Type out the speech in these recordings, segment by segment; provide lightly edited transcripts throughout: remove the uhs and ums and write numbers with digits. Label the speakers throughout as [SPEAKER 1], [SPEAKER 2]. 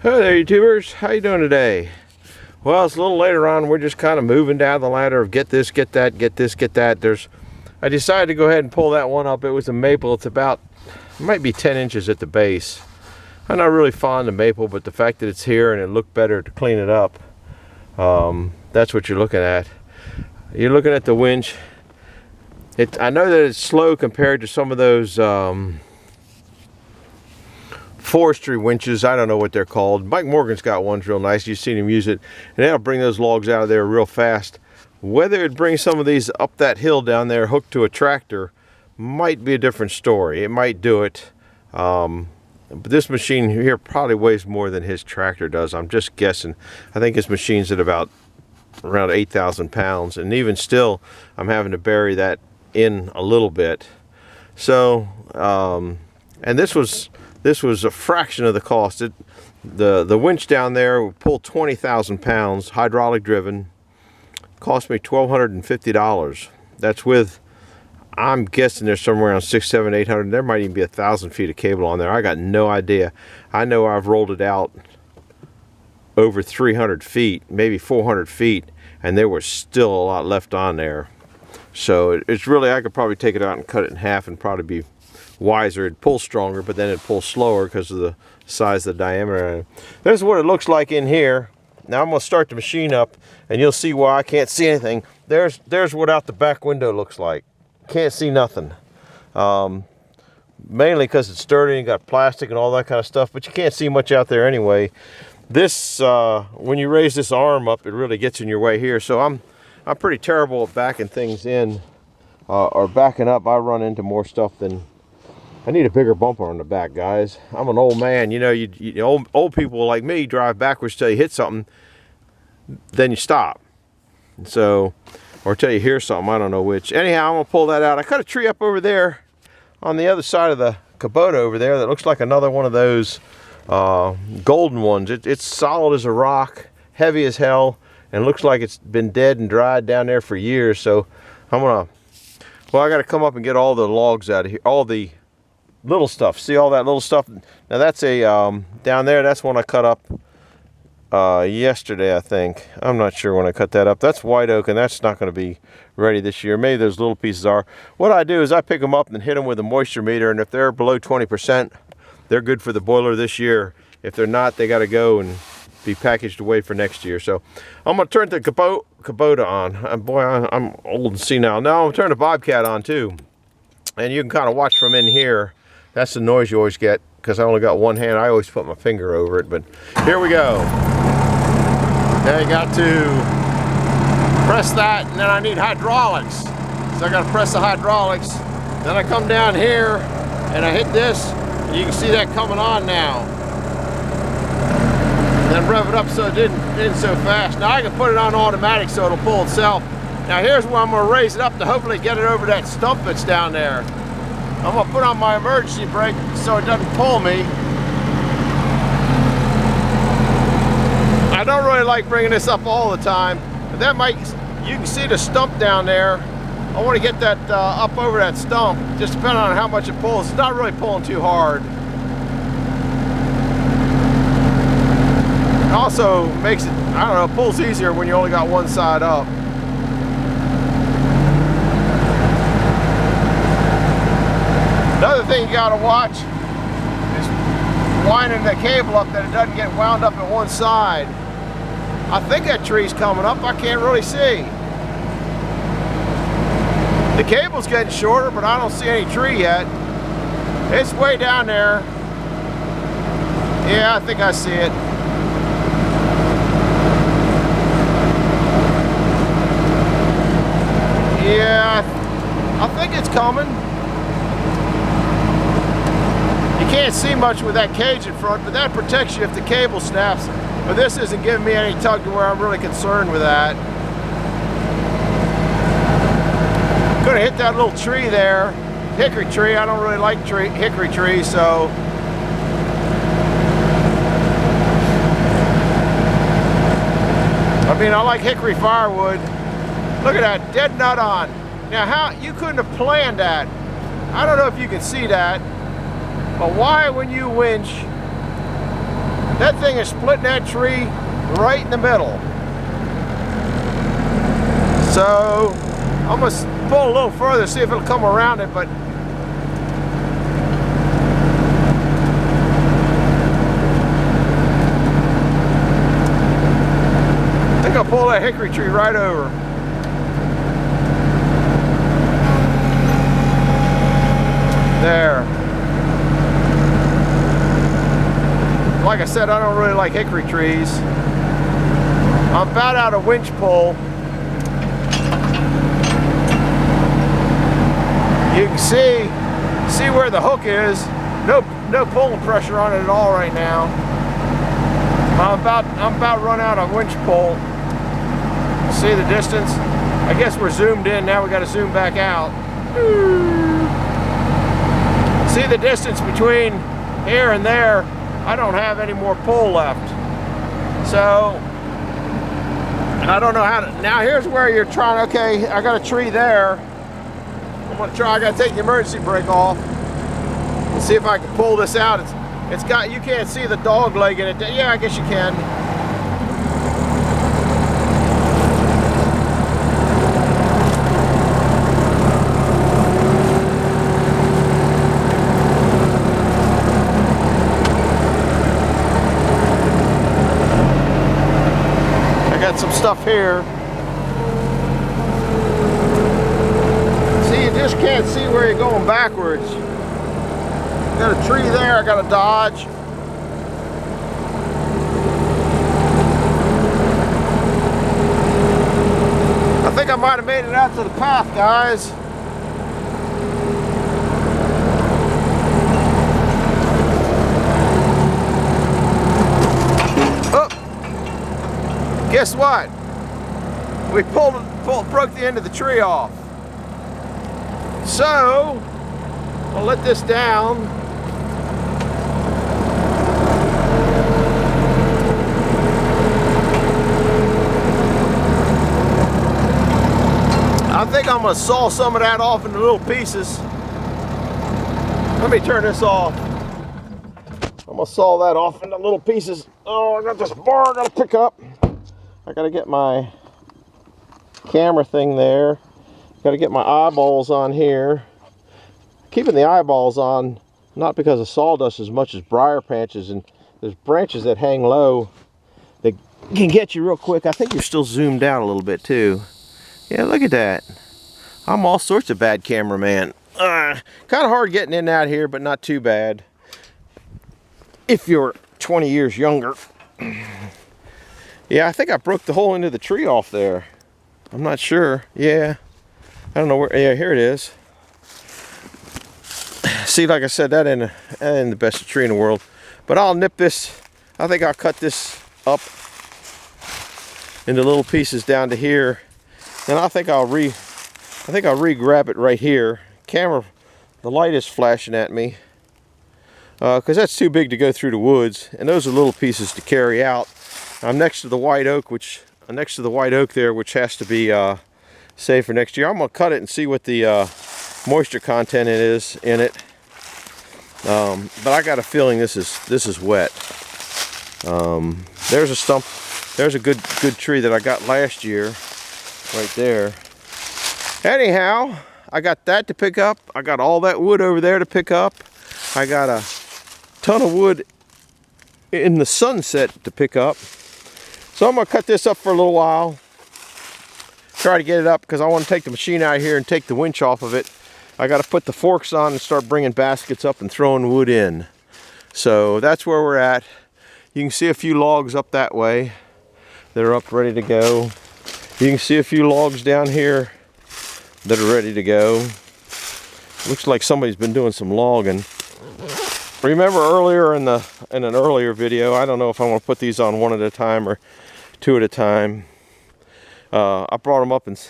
[SPEAKER 1] Hey there, YouTubers. How you doing today? Well, it's a little later on. We're just kind of moving down the ladder of get this, get that, get this, get that. I decided to go ahead and pull that one up. It was a maple. It might be 10 inches at the base. I'm not really fond of maple, but the fact that it's here and it looked better to clean it up, that's what you're looking at. You're looking at the winch. I know that it's slow compared to some of those forestry winches. I don't know what they're called. Mike Morgan's got ones real nice. You've seen him use it, and that'll bring those logs out of there real fast. Whether it brings some of these up that hill down there hooked to a tractor might be a different story. It might do it, but this machine here probably weighs more than his tractor does. I'm just guessing. I think his machine's at about around 8,000 pounds, and even still I'm having to bury that in a little bit. So and this was a fraction of the cost. The winch down there will pull 20,000 pounds, hydraulic driven. Cost me $1,250. That's with, I'm guessing there's somewhere around 600, 700, 800. There might even be 1,000 feet of cable on there. I got no idea. I know I've rolled it out over 300 feet, maybe 400 feet, and there was still a lot left on there. So it's really, I could probably take it out and cut it in half and probably be wiser. It'd pull stronger, but then it'd pull slower because of the size of the diameter. This is what it looks like in here. Now I'm going to start the machine up and you'll see why I can't see anything. There's what out the back window looks like. Can't see nothing. Mainly because it's sturdy and got plastic and all that kind of stuff, but you can't see much out there anyway. This, when you raise this arm up, it really gets in your way here. So I'm pretty terrible at backing things in or backing up. I run into more stuff than I need. A bigger bumper on the back, guys. I'm an old man. You know, old people like me drive backwards till you hit something, then you stop. So, or till you hear something, I don't know which. Anyhow, I'm gonna pull that out. I cut a tree up over there on the other side of the Kubota over there that looks like another one of those golden ones. It's solid as a rock, heavy as hell, and looks like it's been dead and dried down there for years. So I gotta come up and get all the logs out of here, all the little stuff. See all that little stuff? Now that's a down there, that's one I cut up yesterday, I think. I'm not sure when I cut that up. That's white oak, and that's not going to be ready this year. Maybe those little pieces are. What I do is I pick them up and hit them with a moisture meter, and if they're below 20%, they're good for the boiler this year. If they're not, they got to go and be packaged away for next year. So I'm going to turn the Kubota on. Boy, I'm old and senile. Now I'm going to turn the Bobcat on too, and you can kind of watch from in here. That's the noise you always get because I only got one hand. I always put my finger over it, but here we go. Now you got to press that, and then I need hydraulics. So I got to press the hydraulics. Then I come down here and I hit this, and you can see that coming on now. And then rev it up so it didn't so fast. Now I can put it on automatic so it'll pull itself. Now here's where I'm going to raise it up to hopefully get it over that stump that's down there. I'm going to put on my emergency brake so it doesn't pull me. I don't really like bringing this up all the time, but you can see the stump down there. I want to get that up over that stump, just depending on how much it pulls. It's not really pulling too hard. It also makes it, I don't know, pulls easier when you only got one side up. Another thing you gotta watch is winding the cable up that it doesn't get wound up at one side. I think that tree's coming up. I can't really see. The cable's getting shorter, but I don't see any tree yet. It's way down there. Yeah, I think I see it. Yeah, I think it's coming. You can't see much with that cage in front, but that protects you if the cable snaps. But this isn't giving me any tug to where I'm really concerned with that. Gonna hit that little tree there, hickory tree. I don't really like hickory trees, so. I mean, I like hickory firewood. Look at that, dead nut on. Now, how you couldn't have planned that. I don't know if you can see that, but why when you winch, That thing is splitting that tree right in the middle. So I'm gonna pull a little further, see if it'll come around it, but I think I'll pull that hickory tree right over. There. Like I said, I don't really like hickory trees. I'm about out of winch pull. You can see where the hook is. No pulling pressure on it at all right now. I'm about run out of winch pull. See the distance? I guess we're zoomed in. Now we got to zoom back out. See the distance between here and there? I don't have any more pull left. So I don't know how to. Now here's where you're trying. Okay, I got a tree there. I'm gonna try. I gotta take the emergency brake off and see if I can pull this out. It's got. You can't see the dog leg in it. Yeah, I guess you can. Some stuff here. See, you just can't see where you're going backwards. Got a tree there, I got to dodge. I think I might have made it out to the path, guys. Guess what? We broke the end of the tree off. So, I'll let this down. I think I'm gonna saw some of that off into little pieces. Let me turn this off. I'm gonna saw that off into little pieces. Oh, I got this bar I gotta pick up. I gotta get my camera thing there. Gotta get my eyeballs on here. Keeping the eyeballs on, not because of sawdust as much as briar branches, and there's branches that hang low that can get you real quick. I think you're still zoomed out a little bit too. Yeah, look at that. I'm all sorts of bad cameraman. Kind of hard getting in and out here, but not too bad. If you're 20 years younger. Yeah, I think I broke the whole end of the tree off there. I'm not sure. Yeah. I don't know where. Yeah, here it is. See, like I said, that ain't the best tree in the world. But I'll nip this. I think I'll cut this up into little pieces down to here. And I think I'll re-grab it right here. Camera, the light is flashing at me. Because that's too big to go through the woods. And those are little pieces to carry out. I'm next to the white oak, which has to be saved for next year. I'm gonna cut it and see what the moisture content is in it. But I got a feeling this is wet. There's a stump. There's a good tree that I got last year, right there. Anyhow, I got that to pick up. I got all that wood over there to pick up. I got a ton of wood in the sunset to pick up. So I'm gonna cut this up for a little while. Try to get it up because I want to take the machine out of here and take the winch off of it. I got to put the forks on and start bringing baskets up and throwing wood in. So that's where we're at. You can see a few logs up that way that are up ready to go. You can see a few logs down here that are ready to go. Looks like somebody's been doing some logging. Remember earlier in an earlier video, I don't know if I want to put these on one at a time or two at a time. I brought them up and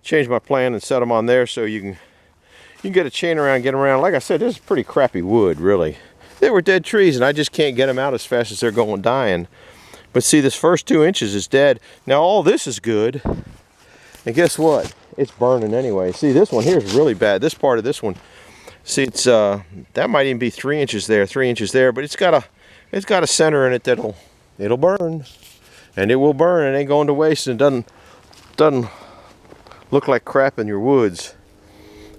[SPEAKER 1] changed my plan and set them on there so you can get a chain around, get them around. Like I said, this is pretty crappy wood, really. They were dead trees and I just can't get them out as fast as they're going dying. But see, this first 2 inches is dead. Now all this is good. And guess what? It's burning anyway. See, this one here is really bad. This part of this one, see, it's that might even be 3 inches there, 3 inches there, but it's got it's got a center in it it'll burn, and it will burn. It ain't going to waste, and doesn't look like crap in your woods.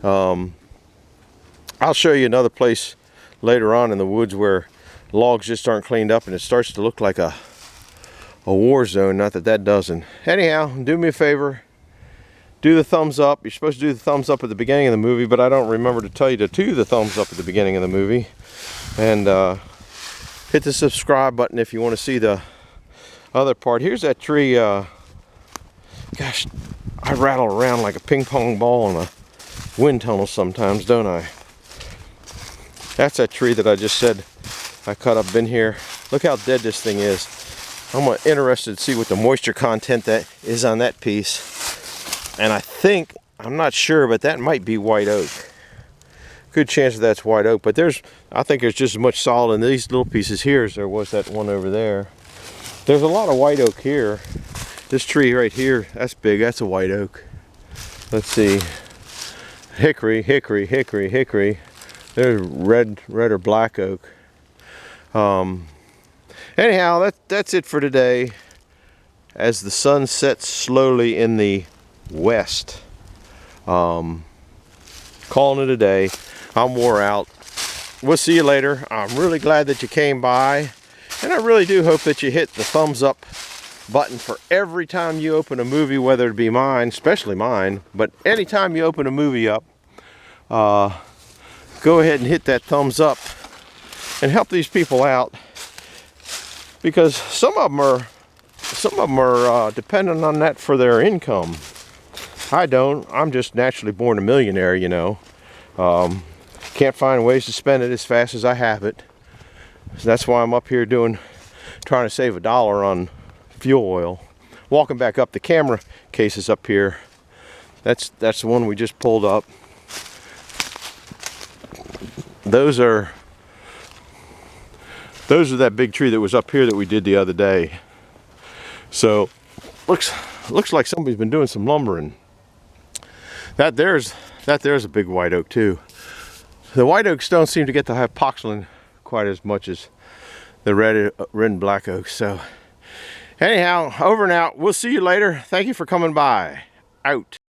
[SPEAKER 1] I'll show you another place later on in the woods where logs just aren't cleaned up and it starts to look like a war zone. Not that that doesn't. Anyhow, do me a favor, do the thumbs up. You're supposed to do the thumbs up at the beginning of the movie, but I don't remember to tell you to do the thumbs up at the beginning of the movie. And hit the subscribe button if you want to see the other part. Here's that tree. Gosh, I rattle around like a ping pong ball in a wind tunnel sometimes, don't I? That's that tree that I just said I cut up in here. Look how dead this thing is. I'm interested to see what the moisture content that is on that piece. And I think, I'm not sure, but that might be white oak. Good chance that that's white oak, but I think there's just as much solid in these little pieces here as there was that one over there. There's a lot of white oak here. This tree right here, that's big, that's a white oak. Let's see. Hickory, hickory, hickory, hickory. There's red or black oak. Anyhow, that's it for today. As the sun sets slowly in the west. Calling it a day. I'm wore out. We'll see you later. I'm really glad that you came by. And I really do hope that you hit the thumbs up button for every time you open a movie, whether it be mine, especially mine, but anytime you open a movie up, go ahead and hit that thumbs up and help these people out, because some of them are dependent on that for their income. I don't. I'm just naturally born a millionaire, you know. Can't find ways to spend it as fast as I have it. So that's why I'm up here trying to save $1 on fuel oil. Walking back up, the camera case is up here. That's the one we just pulled up. Those are that big tree that was up here that we did the other day. So looks like somebody's been doing some lumbering. That there's a big white oak too. The white oaks don't seem to get the hypoxylin quite as much as the red and black oaks. So anyhow, over and out. We'll see you later. Thank you for coming by. Out.